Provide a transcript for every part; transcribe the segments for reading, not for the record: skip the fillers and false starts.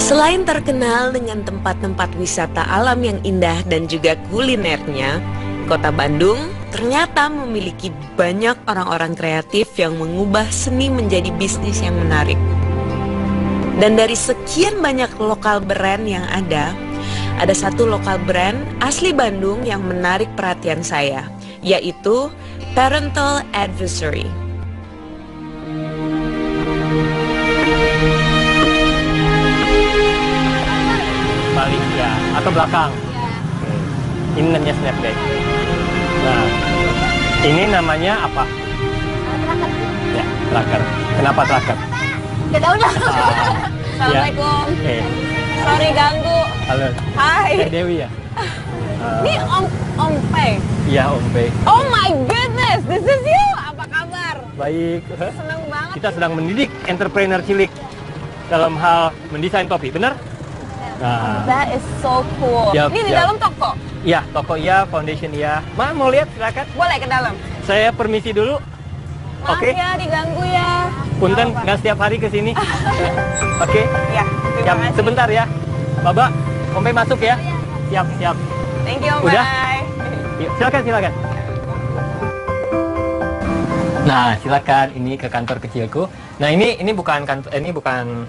Selain terkenal dengan tempat-tempat wisata alam yang indah dan juga kulinernya, Kota Bandung ternyata memiliki banyak orang-orang kreatif yang mengubah seni menjadi bisnis yang menarik. Dan dari sekian banyak lokal brand yang ada satu lokal brand asli Bandung yang menarik perhatian saya, yaitu Parental Advisory. Balik ya, atau belakang. Ini namanya snapback. Nah, ini namanya apa? Tracker. Ya, tracker. Kenapa tracker? Gak tau dah. Assalamualaikum. Ya. Sorry ganggu. Halo. Hai. Dewi ya? Ini Om Pei. Iya, Om Pei. Oh my goodness, this is you. Apa kabar? Baik. Seneng banget. Kita sedang mendidik entrepreneur cilik dalam hal mendesain topi, benar? Nah. That is so cool. Yap, Ini di yap. dalam toko? Iya, toko iya, foundation iya. Ma, mau lihat silakan. Boleh ke dalam? Saya permisi dulu. Maaf Oke. ya, diganggu ya. Punten, Nggak apa-apa. nggak setiap hari ke sini. Oke. Ya, terima Siap, kasih. sebentar ya. Babak, Om Pei masuk ya. Siap, siap. Thank you, Udah? bye. Yuk, silakan, silakan. Nah, silakan ini ke kantor kecilku. Nah, ini bukan kantor, ini bukan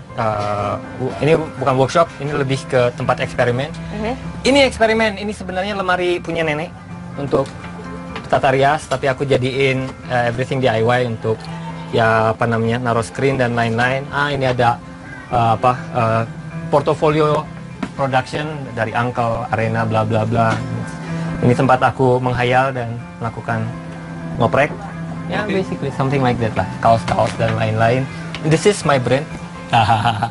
workshop, ini lebih ke tempat eksperimen. Ini eksperimen, ini sebenarnya lemari punya nenek untuk tata rias, tapi aku jadiin everything DIY untuk ya apa namanya naruh screen dan lain-lain. Ini ada portofolio production dari Uncle Arena bla bla bla. Ini tempat aku menghayal dan melakukan ngoprek. Ya, basically something like that lah. Kaos-kaos dan lain-lain. This is my brand. I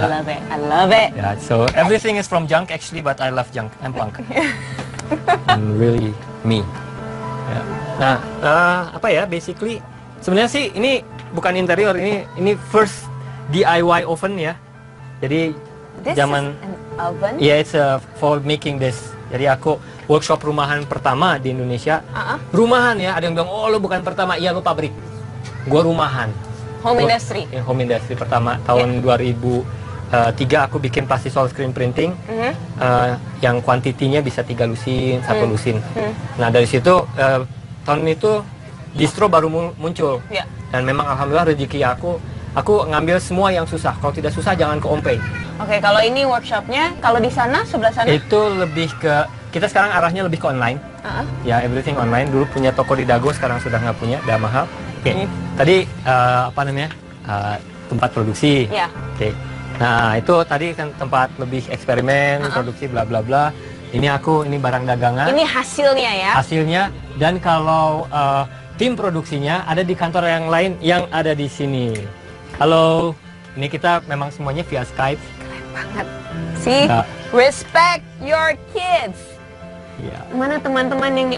love it, I love it. Yeah, so everything is from junk actually, but I love junk. I'm punk. I'm really me. Ya. Nah, apa ya? Basically, sebenarnya sih ini bukan interior, ini first DIY oven ya. Jadi This zaman is an oven? yeah, it's for making this. Jadi aku workshop rumahan pertama di Indonesia. Rumahan ya, ada yang bilang, oh lo bukan pertama, iya lo pabrik. Gua rumahan. Home industry. Home industry pertama tahun 2003 aku bikin plastisol screen printing. Yang kuantitinya bisa 3 lusin, 1 lusin. Nah dari situ tahun itu distro baru muncul. Yeah. Dan memang alhamdulillah rezeki aku ngambil semua yang susah. Kalau tidak susah jangan ke Om Pei. Oke, kalau ini workshopnya, kalau di sana, sebelah sana? Itu lebih ke, kita sekarang arahnya lebih ke online. Ya, everything online. Dulu punya toko di Dago, sekarang sudah nggak punya, udah mahal. Oke, tadi apa namanya, tempat produksi. Ya. Oke, nah itu tadi kan tempat lebih eksperimen, produksi bla bla bla. Ini ini barang dagangan. Ini hasilnya ya? Hasilnya, dan kalau tim produksinya ada di kantor yang lain yang ada di sini. Halo, ini kita memang semuanya via Skype. Banget. See, Nah. respect your kids. Ya. Mana teman-teman yang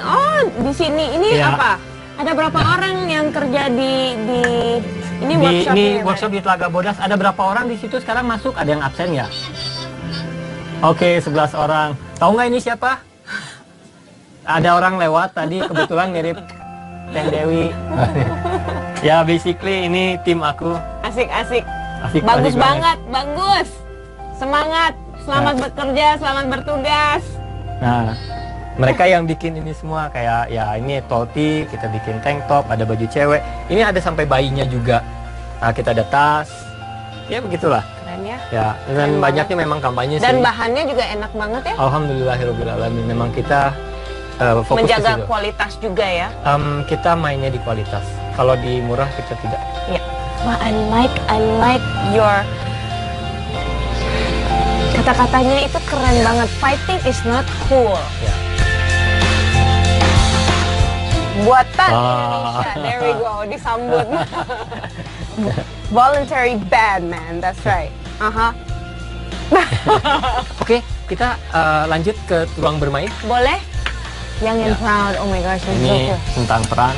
di sini ini Ya. apa? Ada berapa orang yang kerja di ini workshop Ini workshop di Telaga Bodas. Ada berapa orang di situ sekarang masuk? Ada yang absen ya? Oke, 11 orang. Tahu nggak ini siapa? Ada orang lewat tadi kebetulan mirip Teh Dewi. Ya, basically ini tim aku. Asik-asik. Asik, Bagus asik banget, bagus. Semangat, selamat bekerja, selamat bertugas. Nah, mereka yang bikin ini semua kayak ya ini toti, kita bikin tank top, ada baju cewek. Ini ada sampai bayinya juga. Nah, kita ada tas. Ya begitulah. Keren ya. Ya, dan banyaknya memang kampanye sih. Dan bahannya juga enak banget ya. Alhamdulillahirobbilalamin. Memang kita fokus Menjaga ke situ. kualitas juga ya. Kita mainnya di kualitas. Kalau di murah kita tidak. Iya. Wah, I like your kata-katanya itu keren banget. Fighting is not cool. Ya. Buatan Indonesia. There we go. Disambut. Voluntary bad man. That's right. Oke, kita lanjut ke ruang bermain. Boleh? Young and Ya. proud. Oh my gosh. I'm so Ini cool. tentang peran.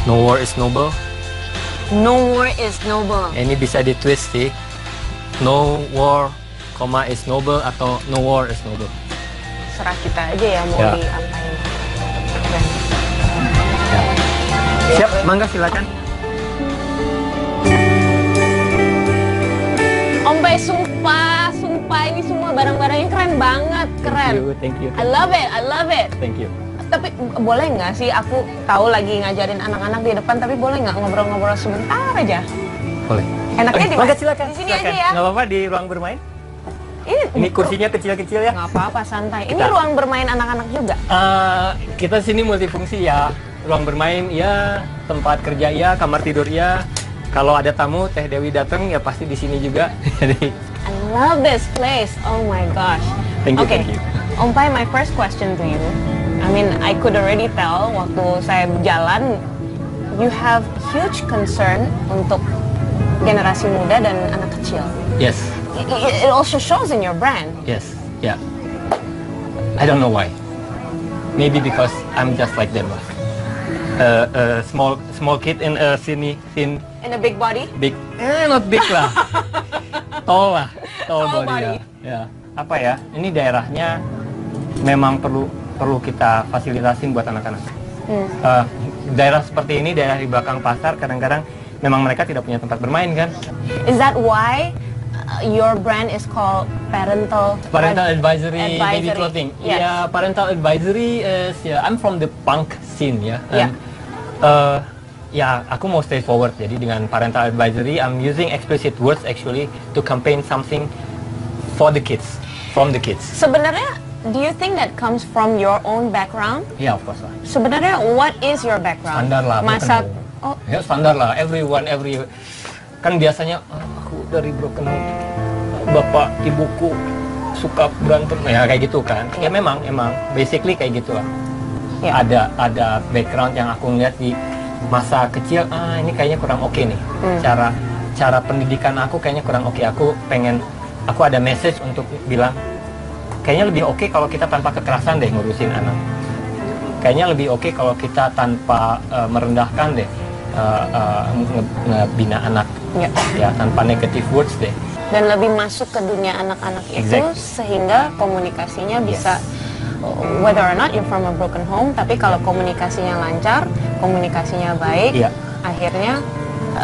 No war is noble. No war is noble. Ini bisa ditwist sih. No war, is noble atau no war is noble. Serah kita aja ya mau Ya. diapain. Keren. Ya. Siap, mangga silakan. Om Ompai, sumpah ini semua barang-barangnya keren banget, keren. Thank you. I love it. Thank you. Tapi boleh nggak sih, aku tahu lagi ngajarin anak-anak di depan, tapi boleh nggak ngobrol-ngobrol sebentar aja? Boleh. Enaknya di mana? Silakan. Di sini aja ya. Nggak apa-apa di ruang bermain. Ini kursinya kecil-kecil ya. nggak apa-apa, santai. Ini Kita- ruang bermain anak-anak juga. Kita sini multifungsi ya. Ruang bermain ya, tempat kerja ya, kamar tidur ya. Kalau ada tamu, Teh Dewi datang ya pasti di sini juga. Jadi, I love this place. Oh my gosh. Thank you, Okay. thank you. Ompai, my first question to you. I mean, I could already tell waktu saya berjalan, you have huge concern untuk generasi muda dan anak kecil. yes, It also shows in your brand. yes, yeah. I don't know why. Maybe because I'm just like them. Small kid in a thin In a big body. big, not big lah. Tall lah, tall Tall body. body. Ya. Apa ya? Ini daerahnya memang perlu kita fasilitasin buat anak-anak. Daerah seperti ini, daerah di belakang pasar, kadang-kadang memang mereka tidak punya tempat bermain kan. Is that why your brand is called Parental Advisory baby clothing. Yes. Yeah, parental advisory is I'm from the punk scene ya. Yeah. Ya, aku mau stay forward. Jadi dengan parental advisory, I'm using explicit words actually to campaign something for the kids, from the kids. Sebenarnya, do you think that comes from your own background? Ya, of course lah. Sebenarnya, what is your background? Standar lah. Masa, broken home. oh, Ya standar lah. Kan biasanya aku dari broken home. Bapak, ibuku suka berantem. Ya kayak gitu kan. Ya memang basically kayak gitu lah. ya. Ada background yang aku ngeliat di masa kecil, ini kayaknya kurang oke nih. Cara pendidikan aku kayaknya kurang oke. Aku ada message untuk bilang kayaknya lebih oke kalau kita tanpa kekerasan deh ngurusin anak. Kayaknya lebih oke kalau kita tanpa merendahkan deh ngebina anak. Ya. Ya, tanpa negative words deh. Dan lebih masuk ke dunia anak-anak itu Exactly. sehingga komunikasinya bisa whether or not you're from a broken home, tapi kalau komunikasinya lancar, komunikasinya baik, Iya. akhirnya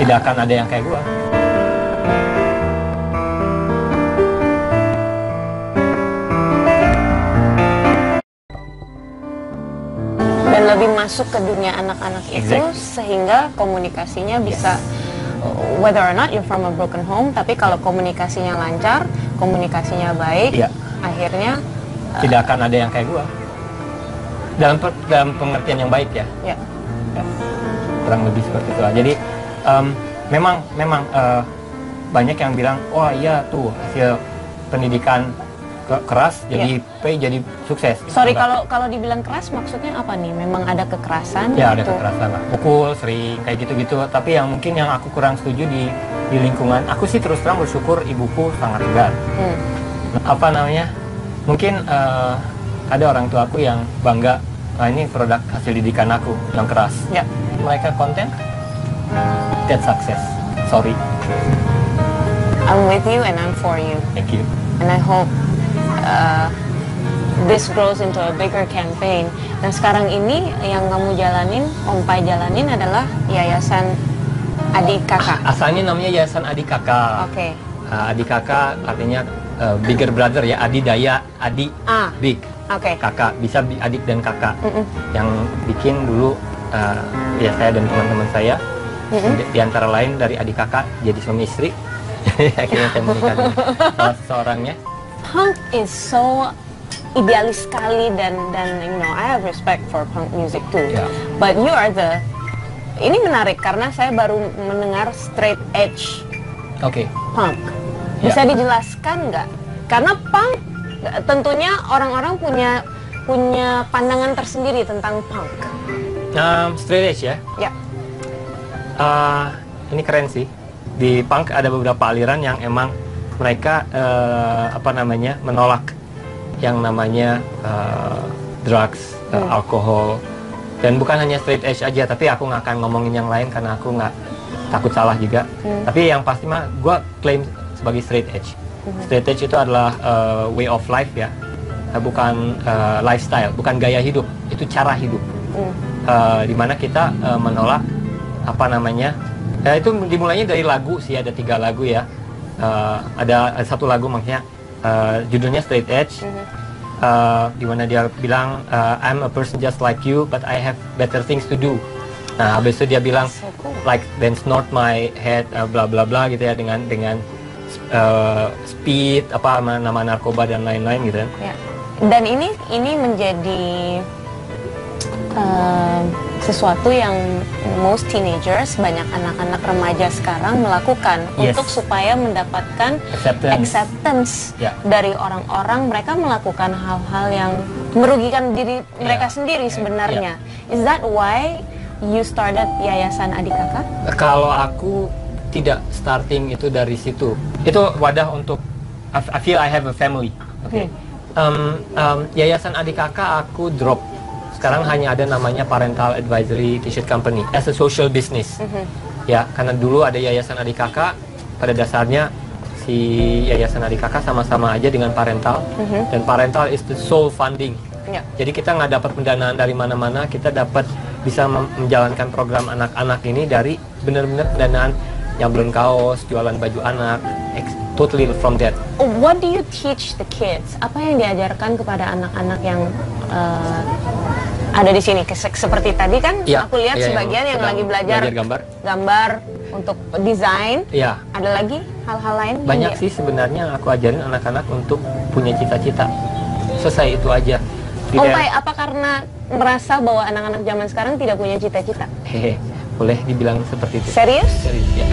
Tidak akan ada yang kayak gua. dan lebih masuk ke dunia anak-anak itu Exactly. sehingga komunikasinya bisa whether or not you're from a broken home, tapi kalau komunikasinya lancar, komunikasinya baik, Iya. akhirnya Tidak akan ada yang kayak gua. Dalam pengertian yang baik ya. ya. Ya, kurang lebih seperti itu lah. Jadi memang banyak yang bilang, wah iya tuh hasil pendidikan keras jadi jadi sukses. Sorry, Enggak. kalau dibilang keras maksudnya apa nih? Memang ada kekerasan? Ya ada gitu? kekerasan lah, pukul sering kayak gitu-gitu. Tapi yang mungkin yang aku kurang setuju di lingkungan, aku sih terus terang bersyukur ibuku sangat tegar. Apa namanya? Mungkin ada orang tua aku yang bangga, ini produk hasil didikan aku yang keras. Ya. Mereka konten, that success. Sorry, I'm with you and I'm for you. thank you. And I hope this grows into a bigger campaign. Nah sekarang ini yang kamu jalanin, Ompai jalanin adalah Yayasan Adik Kakak. Asalnya namanya Yayasan Adik Kakak. Oke. Adik Kakak artinya bigger brother ya, adidaya, adik, big. Oke. Kakak, bisa adik dan kakak. Yang bikin dulu ya saya dan teman-teman saya. Di antara lain dari adik kakak jadi suami istri. Akhirnya saya menikah dengan salah seseorangnya. Punk is so idealis sekali dan you know I have respect for punk music too. Yeah. But you are ini menarik karena saya baru mendengar straight edge Oke. punk. Bisa dijelaskan nggak? Karena punk tentunya orang-orang punya pandangan tersendiri tentang punk. Straight edge ya. Ya. Ini keren sih. Di punk ada beberapa aliran yang emang mereka menolak yang namanya drugs, alkohol, dan bukan hanya straight edge aja. Tapi aku nggak akan ngomongin yang lain karena aku nggak takut salah juga. Tapi yang pasti mah gue klaim sebagai straight edge. Straight edge itu adalah way of life ya, bukan lifestyle, bukan gaya hidup, itu cara hidup. Dimana kita menolak itu dimulainya dari lagu sih, ada 3 lagu ya. ada satu lagu makanya judulnya Straight Edge. Di mana dia bilang I'm a person just like you but I have better things to do. Nah, habis itu dia bilang like then snort my head bla bla bla gitu ya, dengan speed apa nama narkoba dan lain-lain gitu kan. Ya. Dan ini menjadi sesuatu yang most teenagers, banyak anak-anak remaja sekarang melakukan untuk supaya mendapatkan acceptance dari orang-orang. Mereka melakukan hal-hal yang merugikan diri mereka sendiri sebenarnya. Is that why you started Yayasan Adik Kakak? Kalau aku tidak starting itu dari situ. Itu wadah untuk I feel I have a family. Okay. Yayasan Adik Kakak aku drop. Sekarang hanya ada namanya Parental Advisory T-shirt Company as a social business. Ya, karena dulu ada Yayasan Adik Kakak, pada dasarnya si Yayasan Adik Kakak sama-sama aja dengan Parental, dan Parental is the sole funding. Jadi kita nggak dapat pendanaan dari mana-mana, kita dapat bisa menjalankan program anak-anak ini dari benar-benar pendanaan nyablon kaos, jualan baju anak, totally from that. What do you teach the kids? Apa yang diajarkan kepada anak-anak yang ada di sini? Seperti tadi kan aku lihat sebagian yang lagi belajar gambar untuk desain. Ada lagi hal-hal lain? Banyak sih sebenarnya aku ajarin anak-anak untuk punya cita-cita. Selesai itu aja. Pai, apa karena merasa bahwa anak-anak zaman sekarang tidak punya cita-cita? Hehe, boleh dibilang seperti itu. Serius? Serius, ya.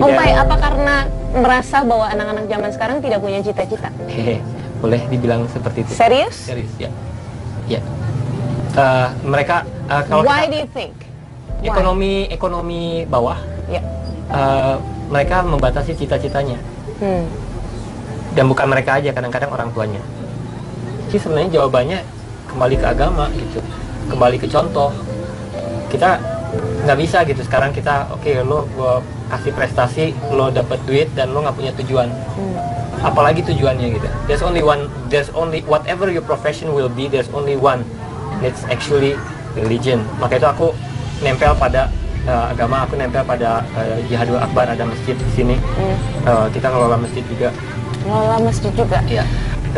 Pai, apa karena merasa bahwa anak-anak zaman sekarang tidak punya cita-cita? Hehe, boleh dibilang seperti itu. Serius? Serius, ya. Ya. Mereka kalau Why do you think? Ekonomi bawah, mereka membatasi cita-citanya. Dan bukan mereka aja, kadang-kadang orang tuanya. Jadi sebenarnya jawabannya kembali ke agama gitu, kembali ke contoh. Kita nggak bisa gitu sekarang kita lo gua kasih prestasi, lo dapat duit dan lo nggak punya tujuan. Apalagi tujuannya gitu. There's only whatever your profession will be, there's only one. It's actually religion. Maka itu aku nempel pada agama, aku nempel pada Jihadul Akbar, ada masjid di sini. Kita ngelola masjid juga. Ngelola masjid juga. Iya.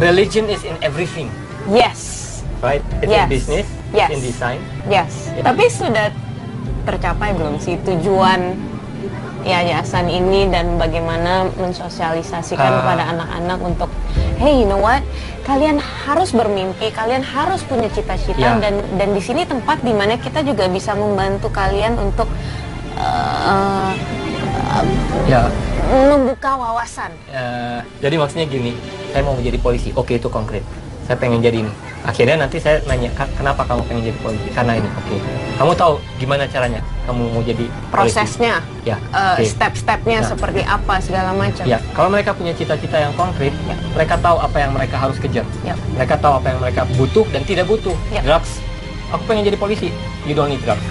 Religion is in everything. Yes. Right? It's in business, yes. In design. Yes. Tapi sudah tercapai belum sih tujuan yayasan ini dan bagaimana mensosialisasikan kepada anak-anak untuk hey, you know what? Kalian harus bermimpi, kalian harus punya cita-cita, dan di sini tempat di mana kita juga bisa membantu kalian untuk membuka wawasan. Jadi maksudnya gini, saya mau menjadi polisi, oke itu konkret. Saya pengen jadi ini. Akhirnya nanti saya nanya, kenapa kamu pengen jadi polisi? Karena ini, oke. Kamu tahu gimana caranya kamu mau jadi polisi? Prosesnya, step-stepnya Nah, seperti apa, segala macam. Ya, kalau mereka punya cita-cita yang konkret, mereka tahu apa yang mereka harus kejar. Mereka tahu apa yang mereka butuh dan tidak butuh. Drugs, aku pengen jadi polisi, you don't need drugs.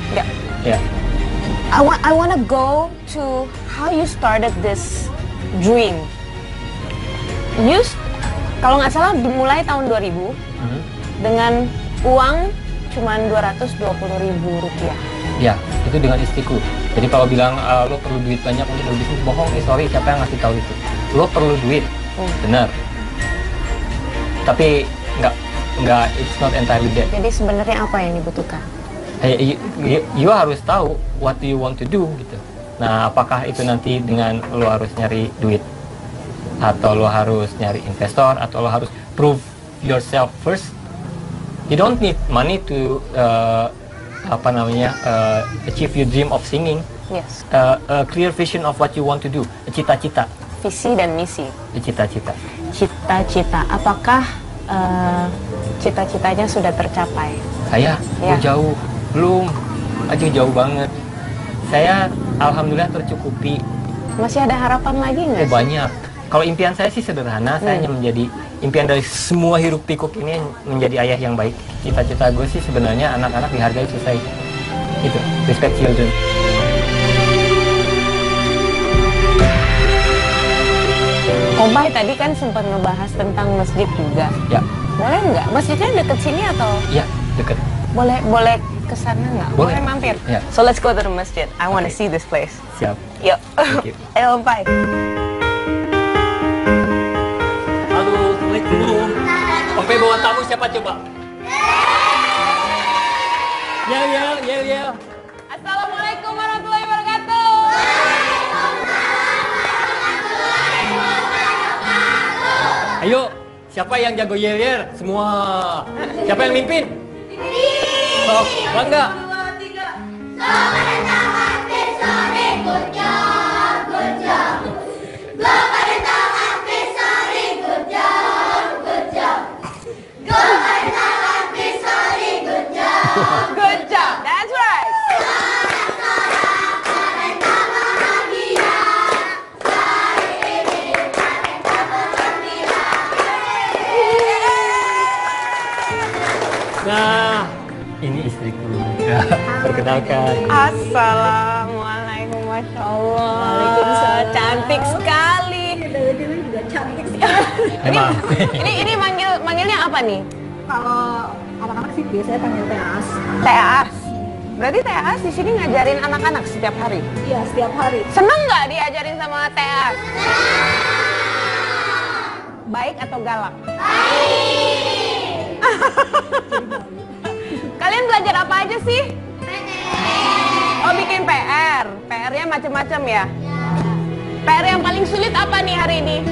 I wanna go to how you started this dream. Kalau nggak salah dimulai tahun 2000 dengan uang cuma 220.000 rupiah. Ya, itu dengan istriku. Jadi kalau bilang lo perlu duit banyak untuk berbisnis, bohong. Sorry, siapa yang ngasih tahu itu? Lo perlu duit, benar. Tapi nggak, it's not entirely that. Jadi sebenarnya apa yang dibutuhkan? You harus tahu what do you want to do gitu. Nah, apakah itu nanti dengan lo harus nyari duit, atau lo harus nyari investor, atau lo harus prove yourself first. You don't need money to achieve your dream of singing. Yes. A clear vision of what you want to do. Cita-cita. Visi dan misi. Cita-cita. Cita-cita. Apakah cita-citanya sudah tercapai? Saya jauh, belum. Jauh banget. Saya alhamdulillah tercukupi. Masih ada harapan lagi nggak? Banyak. Kalau impian saya sih sederhana, saya hanya menjadi impian dari semua hiruk pikuk ini menjadi ayah yang baik. Cita-cita gue sih sebenarnya anak-anak dihargai selesai. Itu, respect children. Pai tadi kan sempat ngebahas tentang masjid juga. Ya. Boleh nggak? Masjidnya deket sini atau? Ya, deket. Boleh ke sana nggak? Boleh mampir. Yeah. So let's go to the masjid. I want to see this place. Siap. Yuk. Ayo, bye. Halo, Assalamualaikum. Om Pei bawa tamu siapa coba? Ya. Assalamualaikum warahmatullahi wabarakatuh. Ayo, siapa yang jago yel-yel? Semua. Siapa yang mimpin? Oh, bangga. 1, 2, 3. Pemerintah aktif sore, good job, good job. Pemerintah aktif sore, good job, good job. Pemerintah aktif sore, good job. Good job. That's right. Nah, ini istriku. Ya, perkenalkan. Assalamualaikum, masya Allah. Waalaikumsalam. Cantik sekali. Juga cantik sekali. Memang. Ini manggilnya apa nih? Kalau anak-anak sih biasanya panggil Teas. Teas. Berarti Teas di sini ngajarin anak-anak setiap hari. Iya, setiap hari. Seneng nggak diajarin sama Teas? Baik atau galak? Kalian belajar apa aja sih? Oh, bikin PR. PR-nya macam-macam ya? PR yang paling sulit apa nih hari ini?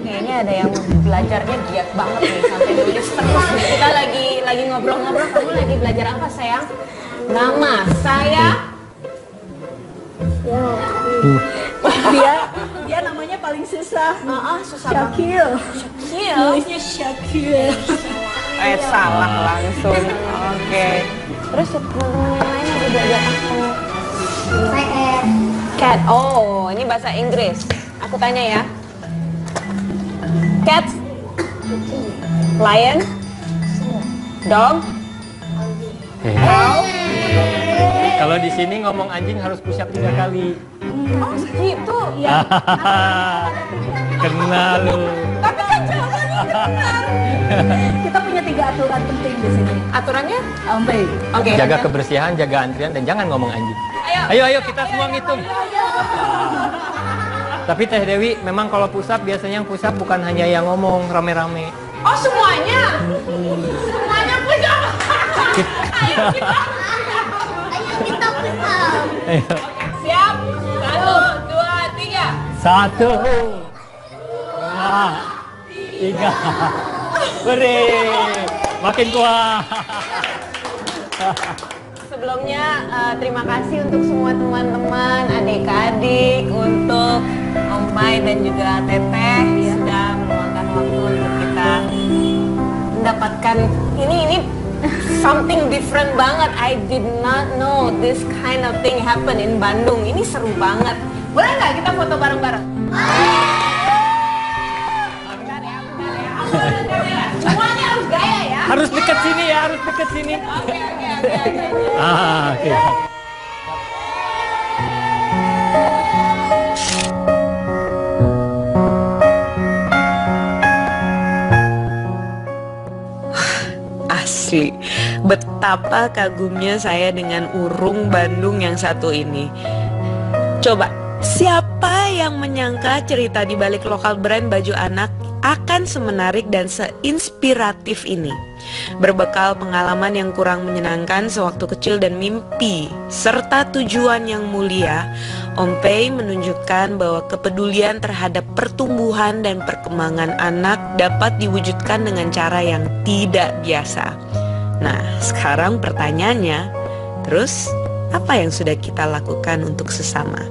Kayaknya ada yang belajarnya giat banget nih sampai nulis terus. Kita lagi ngobrol-ngobrol, kamu lagi belajar apa sayang? Nama saya? Dia namanya paling susah. Susah banget. Syakil. Syakil. Nulisnya Syakil. Salah langsung. Oke. Terus teman-teman yang lain lagi belajar apa? Cat. Oh, ini bahasa Inggris. Aku tanya ya. Cat. Lion. Dog. Kalau di sini ngomong anjing harus push up 3 kali. Oh, gitu. Ya. Kenal lu. Tapi kan jawabannya benar. Kita punya 3 aturan penting di sini. Aturannya? Baik. Oke. Jaga kebersihan, jaga antrian, dan jangan ngomong anjing. Ayo kita semua ngitung. Tapi Teh Dewi, memang kalau push up biasanya yang push up bukan hanya yang ngomong rame-rame. Oh, semuanya? Semuanya push up. Ayo kita. Ayo kita bersama. Ayo. Siap? 1, 2, 3. 1, 2, 3. Beri. Makin kuat. Sebelumnya terima kasih untuk semua teman-teman, adik-adik, untuk Om Pai dan juga Teteh sudah meluangkan waktu untuk kita mendapatkan ini something different banget. I did not know this kind of thing happen in Bandung. Ini seru banget. Boleh nggak kita foto bareng-bareng? Bentar ya. Semuanya harus gaya ya. Harus deket sini ya, harus deket sini. Oke. Oke. Asli, betapa kagumnya saya dengan urung Bandung yang satu ini. Coba, siapa yang menyangka cerita di balik lokal brand baju anak akan semenarik dan seinspiratif ini? Berbekal pengalaman yang kurang menyenangkan sewaktu kecil dan mimpi serta tujuan yang mulia, Om Pei menunjukkan bahwa kepedulian terhadap pertumbuhan dan perkembangan anak dapat diwujudkan dengan cara yang tidak biasa. Nah, sekarang pertanyaannya, terus apa yang sudah kita lakukan untuk sesama?